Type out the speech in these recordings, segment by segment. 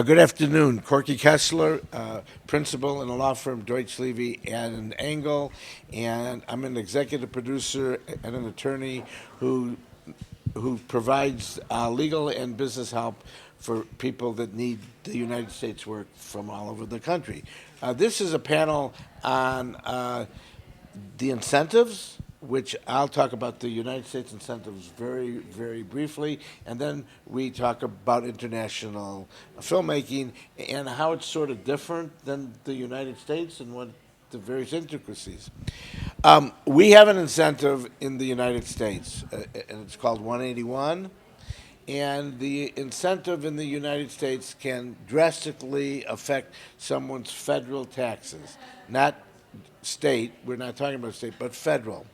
Good afternoon. Corky Kessler, principal in a law firm, Deutsch, Levy, and Engel, and I'm an executive producer and an attorney who provides legal and business help for people that need the United States work from all over the country. This is a panel on the incentives, which I'll talk about the United States incentives very, very briefly, and then we talk about international filmmaking and how it's sort of different than the United States and what the various intricacies. We have an incentive in the United States, and it's called 181. And the incentive in the United States can drastically affect someone's federal taxes, not state, we're not talking about state, but federal.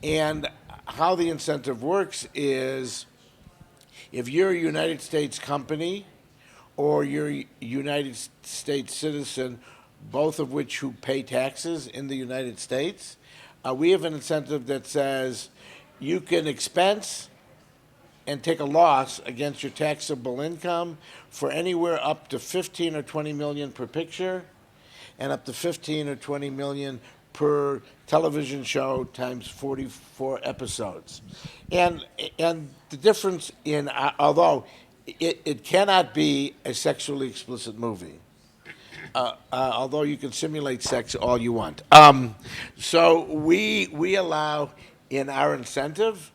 And how the incentive works is if you're a United States company or you're a United States citizen, both of which who pay taxes in the United States, we have an incentive that says you can expense and take a loss against your taxable income for anywhere up to 15 or 20 million per picture and up to 15 or 20 million per television show times 44 episodes. And the difference in, although it cannot be a sexually explicit movie, although you can simulate sex all you want. So we allow in our incentive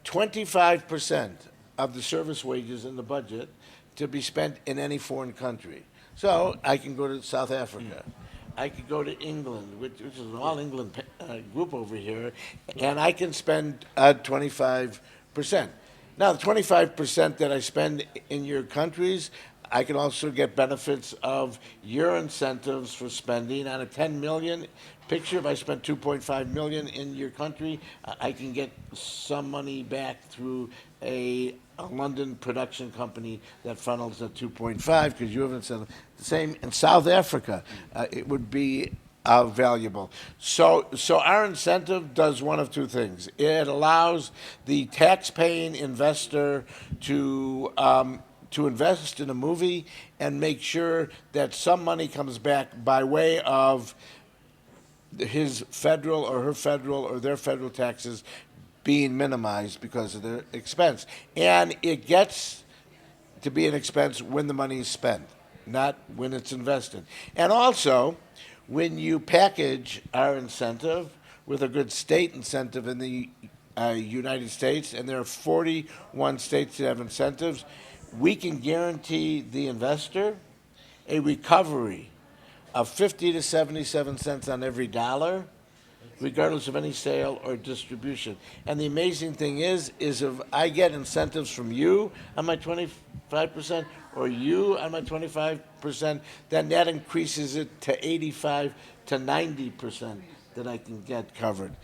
25% of the service wages in the budget to be spent in any foreign country. So I can go to South Africa. I could go to England, which is an all-England group over here, and I can spend 25%. Now, the 25% that I spend in your countries, I can also get benefits of your incentives for spending. On a 10 million picture, if I spent 2.5 million in your country, I can get some money back through a London production company that funnels at 2.5 because you have an incentive. The same in South Africa, it would be valuable. So our incentive does one of two things. It allows the tax-paying investor to invest in a movie and make sure that some money comes back by way of his federal or her federal or their federal taxes being minimized because of their expense. And it gets to be an expense when the money is spent, not when it's invested. And also, when you package our incentive with a good state incentive in the United States, and there are 41 states that have incentives, we can guarantee the investor a recovery of 50 to 77 cents on every dollar, regardless of any sale or distribution. And the amazing thing is if I get incentives from you on my 25% or you on my 25%, then that increases it to 85 to 90% that I can get covered.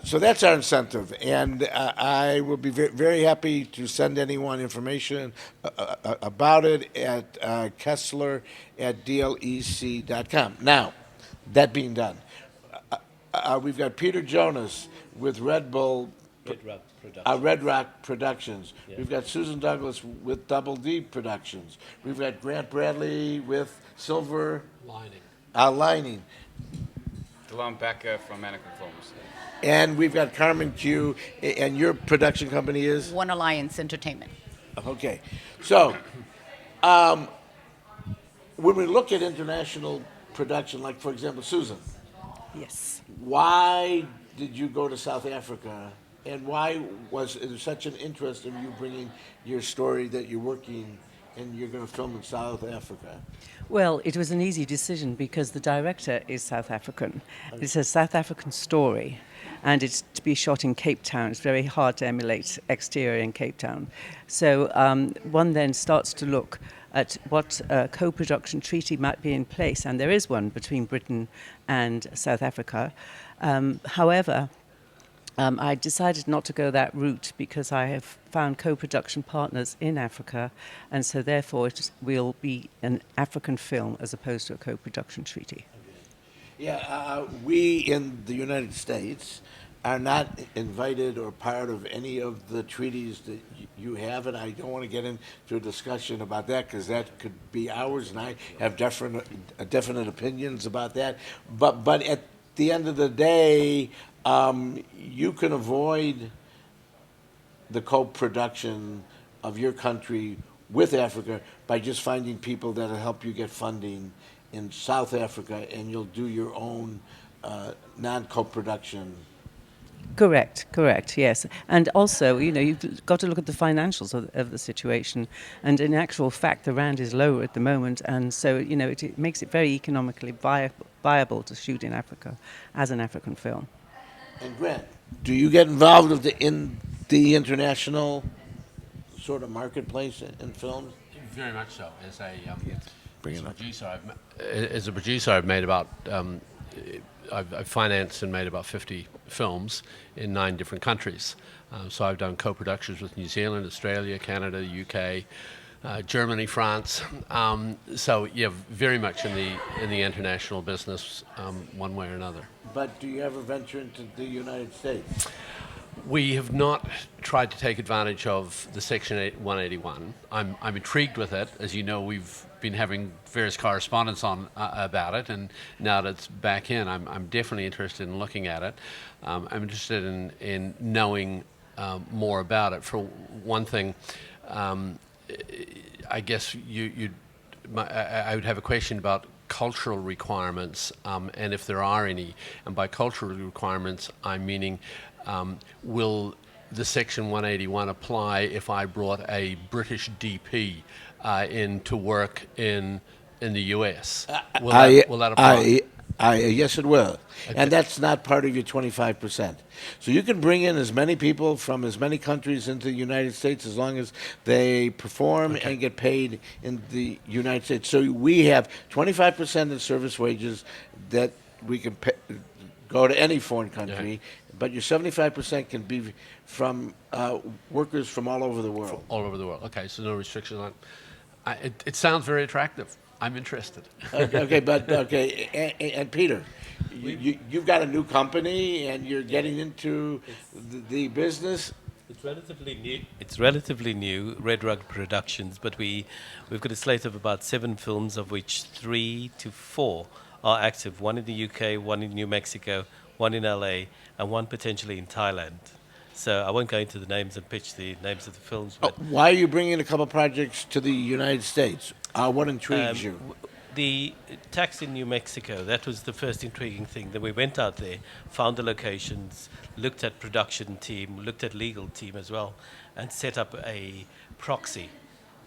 So that's our incentive, and I will be very happy to send anyone information about it at Kessler at dlec.com. Now, that being done, we've got Peter Jonas with Red Rock Productions. Yeah. We've got Susan Douglas with Double D Productions. We've got Grant Bradley with Silver Lining. Delon Bakker from Mannequin Films. And we've got Carmen Cue, and your production company is? One Alliance Entertainment. Okay. So, when we look at international production, like, for example, Susan. Yes. Why did you go to South Africa, and why was there such an interest in you bringing your story that you're working and you're going to film in South Africa? Well, it was an easy decision because the director is South African. It's a South African story, and it's to be shot in Cape Town. It's very hard to emulate exterior in Cape Town. So one then starts to look at what co-production treaty might be in place, and there is one between Britain and South Africa. However, I decided not to go that route because I have found co-production partners in Africa, and so therefore it will be an African film as opposed to a co-production treaty. Yeah, we in the United States are not invited or part of any of the treaties that you have, and I don't want to get into a discussion about that because that could be hours, and I have definite opinions about that. But at the end of the day, you can avoid the co-production of your country with Africa by just finding people that'll help you get funding in South Africa, and you'll do your own non-co-production. Correct, yes. And also, you've got to look at the financials of the situation. And in actual fact, the rand is lower at the moment. And so, it makes it very economically viable to shoot in Africa as an African film. And Grant, do you get involved in the international sort of marketplace in films? Very much so. Bring it up. As a producer, I've made about I've financed and made about 50 films in 9 different countries. So I've done co-productions with New Zealand, Australia, Canada, UK, Germany, France. So yeah, very much in the international business, one way or another. But do you ever venture into the United States? We have not tried to take advantage of the Section 181. I'm intrigued with it. As you know, we've been having various correspondence on about it, and now that it's back in, I'm definitely interested in looking at it. I'm interested in knowing more about it. For one thing, I guess I would have a question about cultural requirements, and if there are any. And by cultural requirements, I'm meaning will the Section 181 apply if I brought a British DP in to work in the US? Will that apply? Yes, it will. Okay. And that's not part of your 25%. So you can bring in as many people from as many countries into the United States as long as they perform and get paid in the United States. So we have 25% of service wages that we can go to any foreign country, but your 75% can be from workers from all over the world. All over the world. Okay, so no restrictions on it. It sounds very attractive. I'm interested. And Peter, you've got a new company and you're getting into the business. It's relatively new, Red Rug Productions, but we've got a slate of about 7 films, of which 3 to 4 are active. 1 in the UK, 1 in New Mexico, 1 in LA, and 1 potentially in Thailand. So I won't go into the names and pitch the names of the films. But Why are you bringing a couple projects to the United States? What intrigues you? The tax in New Mexico, that was the first intriguing thing. Then we went out there, found the locations, looked at production team, looked at legal team as well, and set up a proxy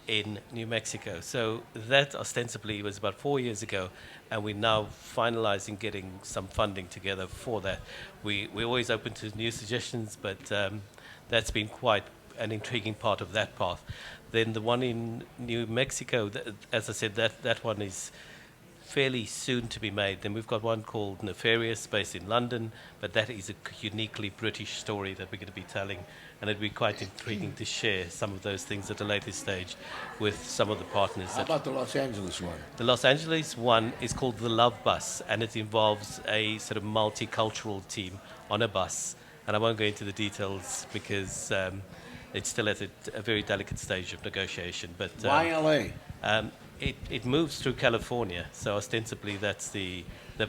in New Mexico. So that ostensibly was about 4 years ago, and we're now finalizing getting some funding together for that. We're always open to new suggestions, but that's been quite an intriguing part of that path. Then the one in New Mexico, as I said, that one is fairly soon to be made. Then we've got one called Nefarious, based in London, but that is a uniquely British story that we're going to be telling, and it'd be quite intriguing to share some of those things at a later stage with some of the partners. How about the Los Angeles one? The Los Angeles one is called The Love Bus, and it involves a sort of multicultural team on a bus. And I won't go into the details because it's still at a very delicate stage of negotiation. But Why LA? It moves through California, so ostensibly that's the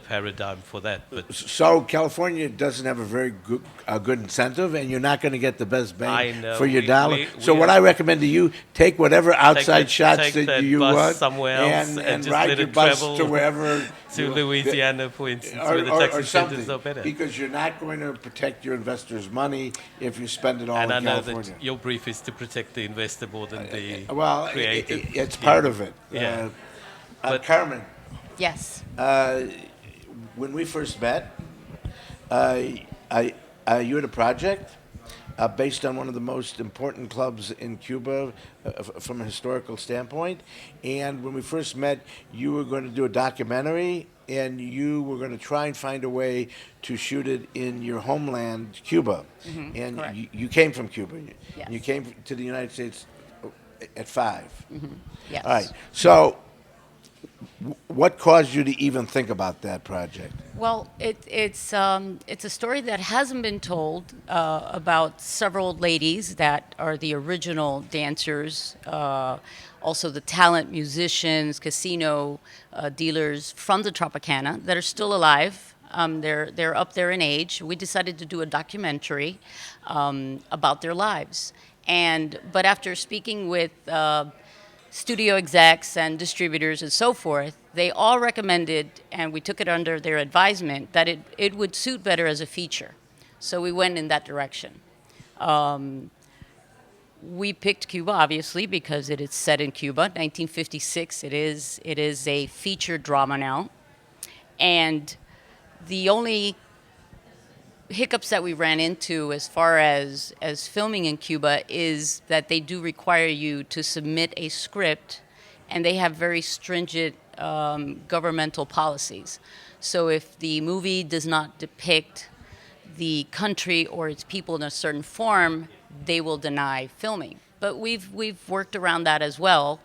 paradigm for that. But So California doesn't have a very good incentive, and you're not going to get the best bang for your dollar. So what I recommend to you, take whatever outside shots that you want somewhere else and just ride let your it bus travel to wherever. to Louisiana, for instance, where the tax incentives are better. Because you're not going to protect your investors' money if you spend it all And I in know California. that your brief is to protect the investor more than the Well, creative. it's part of it. Yeah. But- Carmen, Yes. when we first met, you had a project based on one of the most important clubs in Cuba from a historical standpoint. And when we first met, you were going to do a documentary, and you were going to try and find a way to shoot it in your homeland, Cuba. And correct. you came from Cuba. Yes. You came to the United States at 5. Yes. All right. So what caused you to even think about that project? Well, it's a story that hasn't been told about several ladies that are the original dancers, also the talent musicians, casino dealers from the Tropicana that are still alive. They're up there in age. We decided to do a documentary about their lives, but after speaking with studio execs and distributors and so forth, they all recommended, and we took it under their advisement, that it would suit better as a feature. So we went in that direction. We picked Cuba, obviously, because it is set in Cuba, 1956. It is a feature drama now. And the only hiccups that we ran into as far as filming in Cuba is that they do require you to submit a script, and they have very stringent governmental policies. So if the movie does not depict the country or its people in a certain form, they will deny filming. But we've worked around that as well,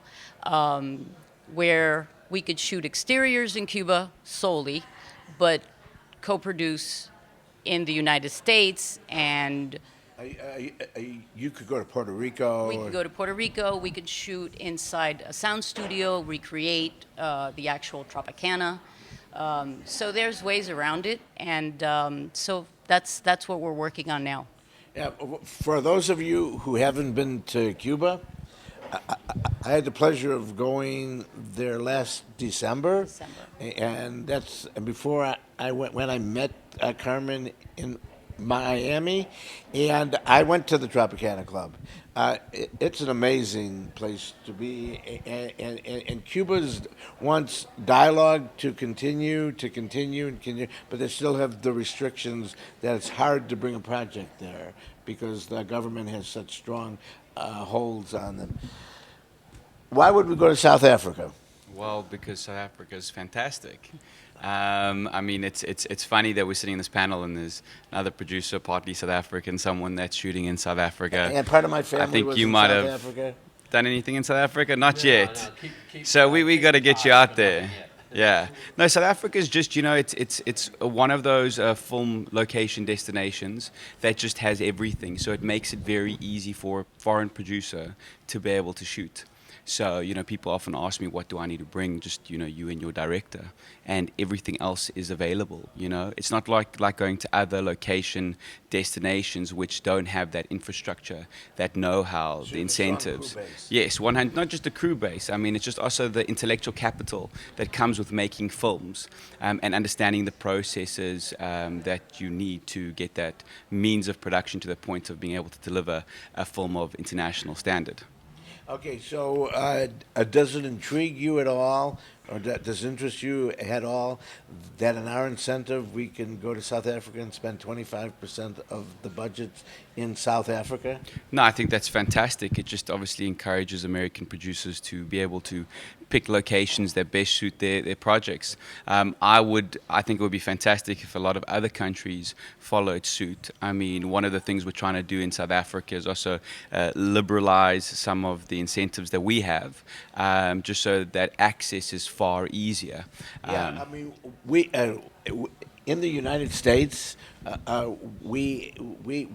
where we could shoot exteriors in Cuba solely, but co-produce in the United States, and You could go to Puerto Rico. we could go to Puerto Rico. We could shoot inside a sound studio, recreate the actual Tropicana. So there's ways around it, and so that's what we're working on now. Yeah, for those of you who haven't been to Cuba, I had the pleasure of going there last December. And that's before I went, when I met Carmen in Miami, and I went to the Tropicana Club. It's an amazing place to be, and Cuba's wants dialogue to continue, but they still have the restrictions that it's hard to bring a project there because the government has such strong holds on them. Why would we go to South Africa? Well, because South Africa is fantastic. I mean, it's funny that we're sitting in this panel and there's another producer, partly South African, someone that's shooting in South Africa. And part of my family I think was you in might South have Africa. done anything in South Africa? Not yet. So we got to get you out there. Yeah. No, South Africa is just, it's one of those film location destinations that just has everything. So it makes it very easy for a foreign producer to be able to shoot. So, people often ask me, what do I need to bring? Just, you and your director. And everything else is available, It's not like going to other location destinations which don't have that infrastructure, that know-how, the incentives. Yes, 100, not just the crew base. I mean, it's just also the intellectual capital that comes with making films and understanding the processes that you need to get that means of production to the point of being able to deliver a film of international standard. Okay, so does it intrigue you at all, or does it interest you at all, that in our incentive we can go to South Africa and spend 25% of the budget in South Africa? No, I think that's fantastic. It just obviously encourages American producers to be able to pick locations that best suit their projects. I think it would be fantastic if a lot of other countries followed suit. I mean, one of the things we're trying to do in South Africa is also liberalize some of the incentives that we have, just so that access is far easier. Yeah, I mean, we in the United States, we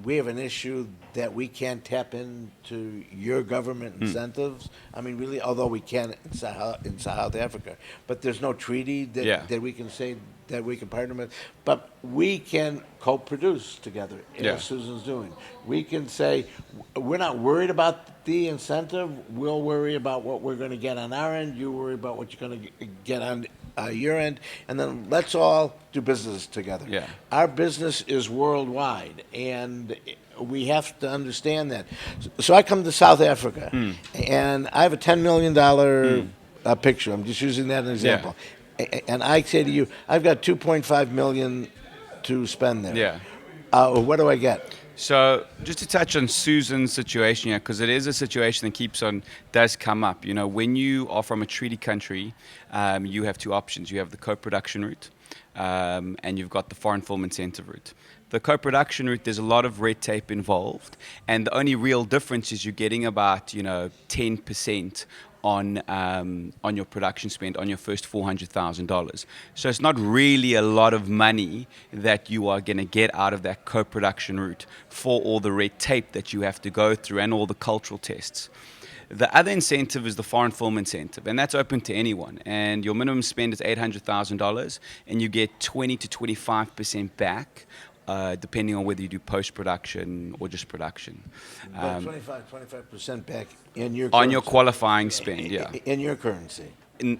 have an issue that we can't tap into your government incentives. I mean, really, although we can in South Africa, but there's no treaty that we can say that we can partner with. But we can co-produce together, as Susan's doing. We can say, we're not worried about the incentive. We'll worry about what we're going to get on our end. You worry about what you're going to get on your end, and then let's all do business together. Yeah. Our business is worldwide, and we have to understand that. So I come to South Africa, and I have a $10 million picture. I'm just using that as an example. And I say to you, I've got $2.5 million to spend there. Yeah. What do I get? So just to touch on Susan's situation, because it is a situation that does come up. When you are from a treaty country, you have two options. You have the co-production route, and you've got the foreign film incentive route. The co-production route, there's a lot of red tape involved, and the only real difference is you're getting about 10% on your production spend on your first $400,000. So it's not really a lot of money that you are going to get out of that co-production route for all the red tape that you have to go through and all the cultural tests. The other incentive is the foreign film incentive, and that's open to anyone. And your minimum spend is $800,000, and you get 20 to 25% back, depending on whether you do post-production or just production. About 25% back in your On your currency. qualifying spend, yeah. In your currency. In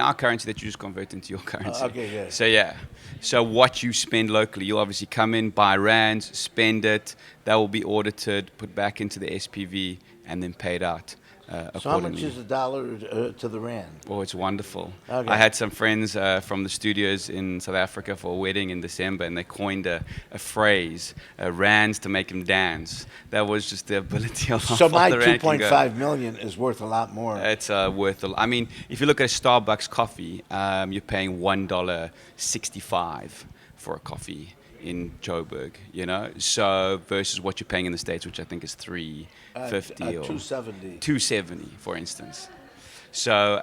our currency that you just convert into your currency. Okay, yeah. So yeah, so what you spend locally, you'll obviously come in, buy rands, spend it. That will be audited, put back into the SPV, and then paid out. So how much is a dollar to the rand? Oh, it's wonderful. Okay. I had some friends from the studios in South Africa for a wedding in December, and they coined a phrase, rands to make them dance. That was just the ability of So my the rand can go. 2.5 million is worth a lot more. It's worth I mean, if you look at a Starbucks coffee, you're paying $1.65 for a coffee in Joburg, you know, so versus what you're paying in the States, which I think is $3.50 or 270. $2.70, for instance. So,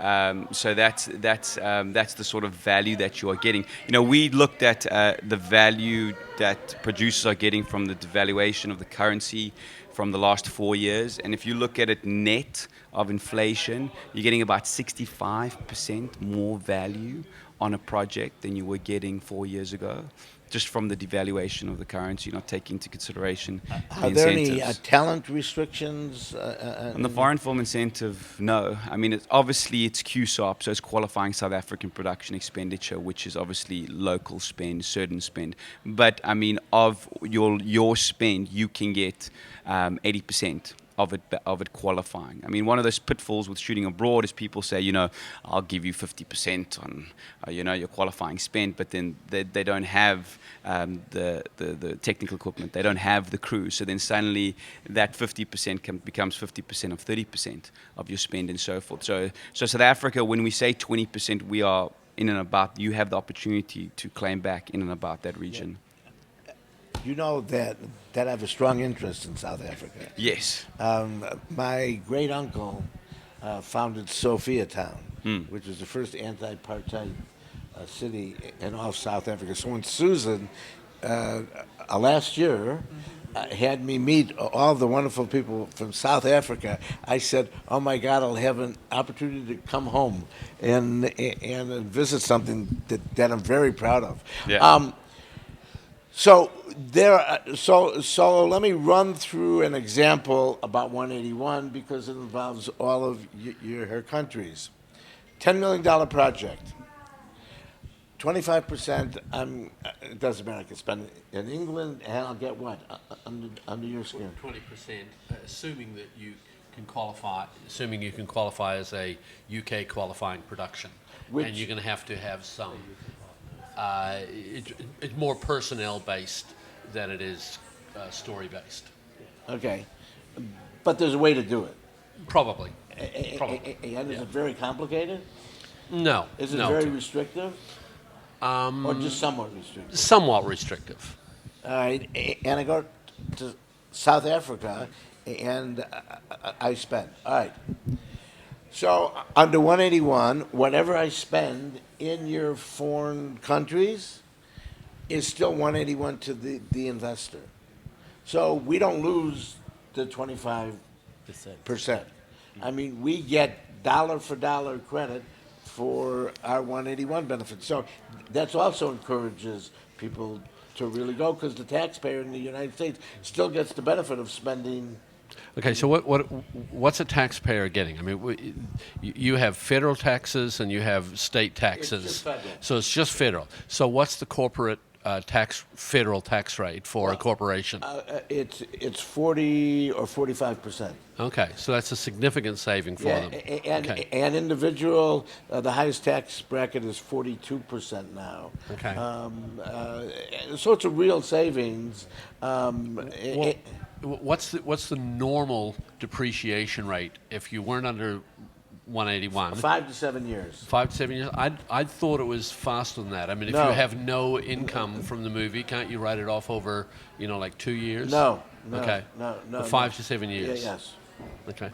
so that's the sort of value that you are getting. You know, we looked at the value that producers are getting from the devaluation of the currency from the last 4 years, and if you look at it net of inflation, you're getting about 65% more value on a project than you were getting 4 years ago, just from the devaluation of the currency, not taking into consideration the Are there incentives. any talent restrictions? On the foreign film incentive, no. I mean, it's QSOP, so it's qualifying South African production expenditure, which is obviously local spend, certain spend. But I mean, of your spend, you can get 80% of it qualifying. I mean, one of those pitfalls with shooting abroad is people say, you know, I'll give you 50% on, you know, your qualifying spend, but then they don't have the technical equipment, they don't have the crew, so then suddenly that 50% becomes 50% of 30% of your spend and so forth. So South Africa, when we say 20%, we are in and about, you have the opportunity to claim back in and about that region. You know that I have a strong interest in South Africa. Yes. My great uncle founded Sophiatown, which was the first anti-apartheid city in all South Africa. So when Susan last year had me meet all the wonderful people from South Africa, I said, "Oh my God, I'll have an opportunity to come home and visit something that I'm very proud of." Yeah. So let me run through an example about 181 because it involves all of her countries. $10 million project. 25%. It doesn't matter. I can spend it in England, and I'll get what under your skin. 20%, assuming that you can qualify as a UK qualifying production, and you're going to have some. It's more personnel based than it is story based. Okay, but there's a way to do it. Probably. And is it very complicated? No. Is it no. very restrictive? Or just somewhat restrictive? Somewhat restrictive. All right, and I go to South Africa, and I spend. All right. So under 181, whatever I spend in your foreign countries is still 181 to the investor. So we don't lose the 25%. I mean, we get dollar for dollar credit for our 181 benefits. So that's also encourages people to really go because the taxpayer in the United States still gets the benefit of spending. Okay, so what's a taxpayer getting? I mean, you have federal taxes and you have state taxes. It's just federal. So it's just federal. So what's the corporate federal tax rate for a corporation? It's 40 or 45%. Okay, so that's a significant saving for them. And individual, the highest tax bracket is 42% now. Okay. So it's a real savings. What's the normal depreciation rate if you weren't under 181? 5 to 7 years. 5 to 7 years. I thought it was faster than that. I mean, if No. you have no income from the movie, can't you write it off over, like 2 years? No. Okay. No. 5 to 7 years. Yes. Okay.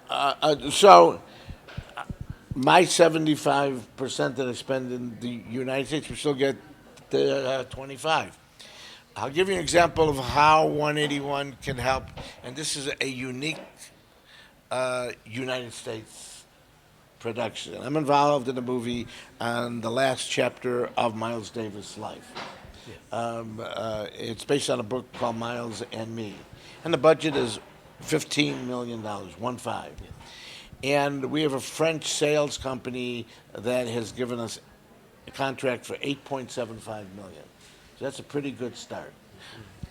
So my 75% that I spend in the United States, we still get the 25. I'll give you an example of how 181 can help, and this is a unique United States production. I'm involved in a movie on the last chapter of Miles Davis' life. It's based on a book called Miles and Me, and the budget is $15 million, 1-5. And we have a French sales company that has given us a contract for $8.75 million. So that's a pretty good start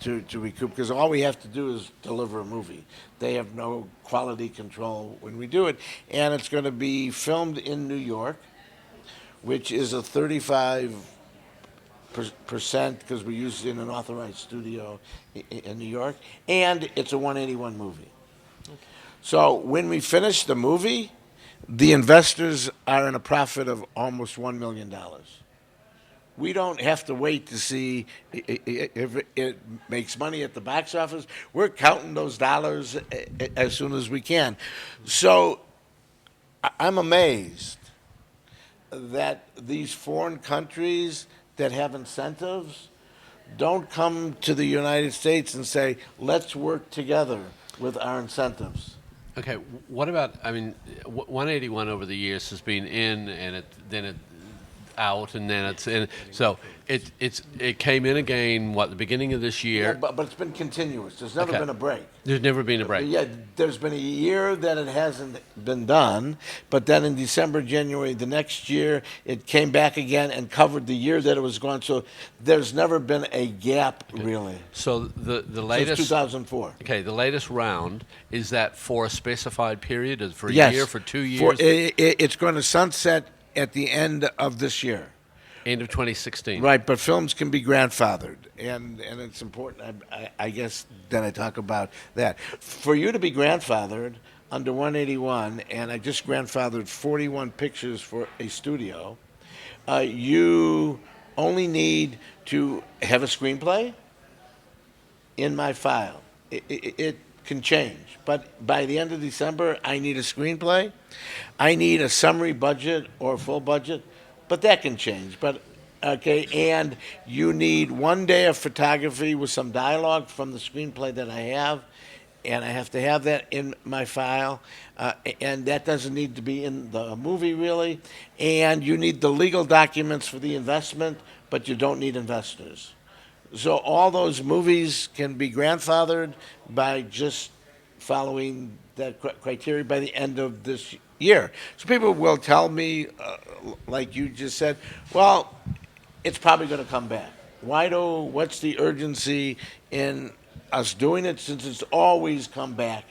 to recoup, because all we have to do is deliver a movie. They have no quality control when we do it. And it's going to be filmed in New York, which is a 35% because we use it in an authorized studio in New York. And it's a 181 movie. So when we finish the movie, the investors are in a profit of almost $1 million. We don't have to wait to see if it makes money at the box office. We're counting those dollars as soon as we can. So I'm amazed that these foreign countries that have incentives don't come to the United States and say, let's work together with our incentives. Okay, what about, I mean, 181 over the years has been in, and then it out, and then it's in. So it came in again, what, the beginning of this year? Yeah, but it's been continuous. There's never been a break. There's never been a break. Yeah, there's been a year that it hasn't been done, but then in December, January, the next year, it came back again and covered the year that it was gone. So there's never been a gap, really. So the latest... Since 2004. Okay, the latest round, is that for a specified period? Is it for a Yes. year, for 2 years? It's going to sunset at the end of this year. End of 2016. Right, but films can be grandfathered, and it's important, I guess, that I talk about that. For you to be grandfathered under 181, and I just grandfathered 41 pictures for a studio, you only need to have a screenplay in my file. It can change, but by the end of December, I need a screenplay. I need a summary budget or full budget, but that can change. But okay, and you need 1 day of photography with some dialogue from the screenplay that I have, and I have to have that in my file, and that doesn't need to be in the movie really. And you need the legal documents for the investment, but you don't need investors. So all those movies can be grandfathered by just following that criteria by the end of this year. So people will tell me, like you just said, well, it's probably going to come back. What's the urgency in us doing it, since it's always come back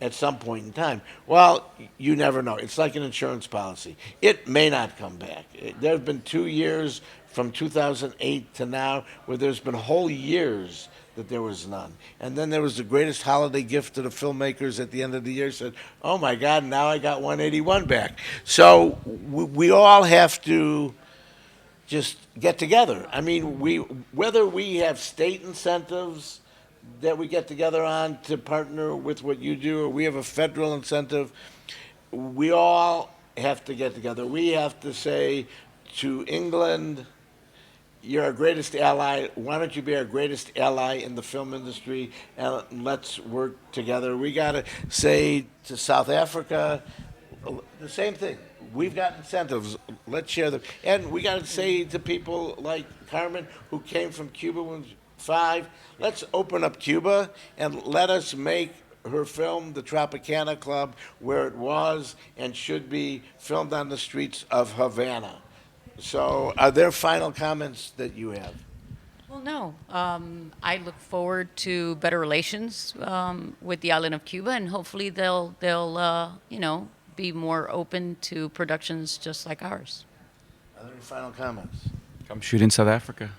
at some point in time? Well, you never know. It's like an insurance policy. It may not come back. There have been 2 years from 2008 to now where there's been whole years that there was none. And then there was the greatest holiday gift to the filmmakers at the end of the year, said, oh my God, now I got 181 back. So we all have to just get together. I mean, whether we have state incentives that we get together on to partner with what you do, or we have a federal incentive, we all have to get together. We have to say to England, you're our greatest ally. Why don't you be our greatest ally in the film industry, and let's work together. We got to say to South Africa the same thing. We've got incentives. Let's share them. And we got to say to people like Carmen, who came from Cuba when she was 5, let's open up Cuba and let us make her film, The Tropicana Club, where it was and should be filmed on the streets of Havana. So are there final comments that you have? Well, no. I look forward to better relations with the island of Cuba, and hopefully they'll be more open to productions just like ours. Are there any final comments? Come shoot in South Africa.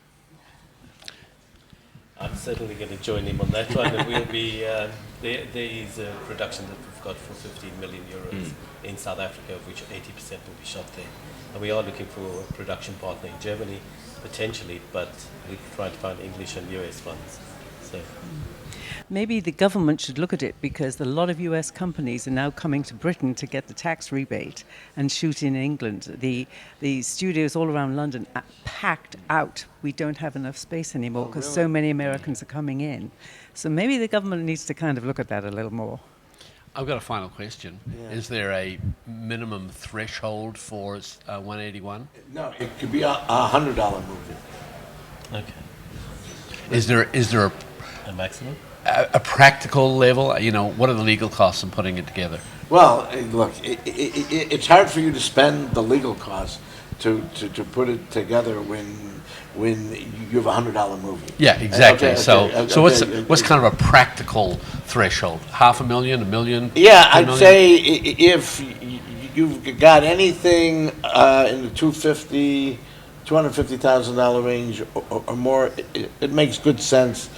I'm certainly going to join him on that one. And we'll be there is a production that we've got for 15 million euros in South Africa, of which 80% will be shot there. And we are looking for a production partner in Germany, potentially, but we're trying to find English and US ones. So. Maybe the government should look at it, because a lot of US companies are now coming to Britain to get the tax rebate and shoot in England. The studios all around London are packed out. We don't have enough space anymore because so many Americans are coming in. So maybe the government needs to kind of look at that a little more. I've got a final question. Yeah. Is there a minimum threshold for 181? No, it could be a $100 movie. Okay. Is there A maximum? a practical level? You know, what are the legal costs in putting it together? Well, look, it's hard for you to spend the legal costs to put it together when you have $100 movie. Yeah, exactly. Okay, so okay, so okay, what's kind of a practical threshold? $500,000, $1 million? Yeah, 10 I'd million? say if you've got anything in the $250,000 range or more, it makes good sense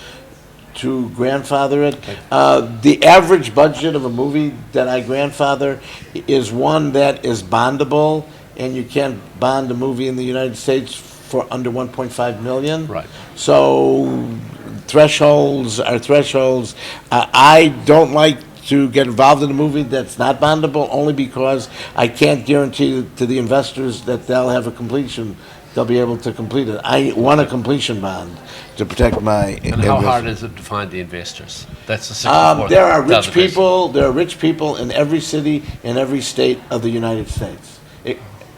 to grandfather it. The average budget of a movie that I grandfather is one that is bondable, and you can't bond a movie in the United States for under 1.5 million. Right. So thresholds are thresholds. I don't like to get involved in a movie that's not bondable, only because I can't guarantee to the investors that they'll have a completion. They'll be able to complete it. I want a completion bond to protect my. And how hard is it to find the investors? That's the 64. There are rich people. There are rich people in every city in every state of the United States.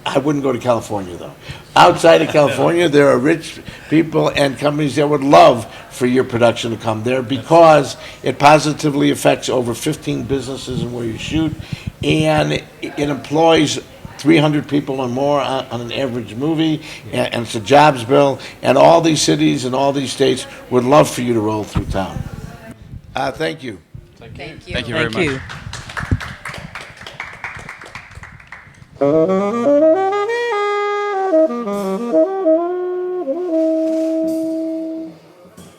I wouldn't go to California, though. Outside of California, there are rich people and companies that would love for your production to come there, because it positively affects over 15 businesses in where you shoot, and it employs 300 people or more on an average movie, and it's a jobs bill, and all these cities and all these states would love for you to roll through town. Thank you. Thank you. Thank you very Thank much. you.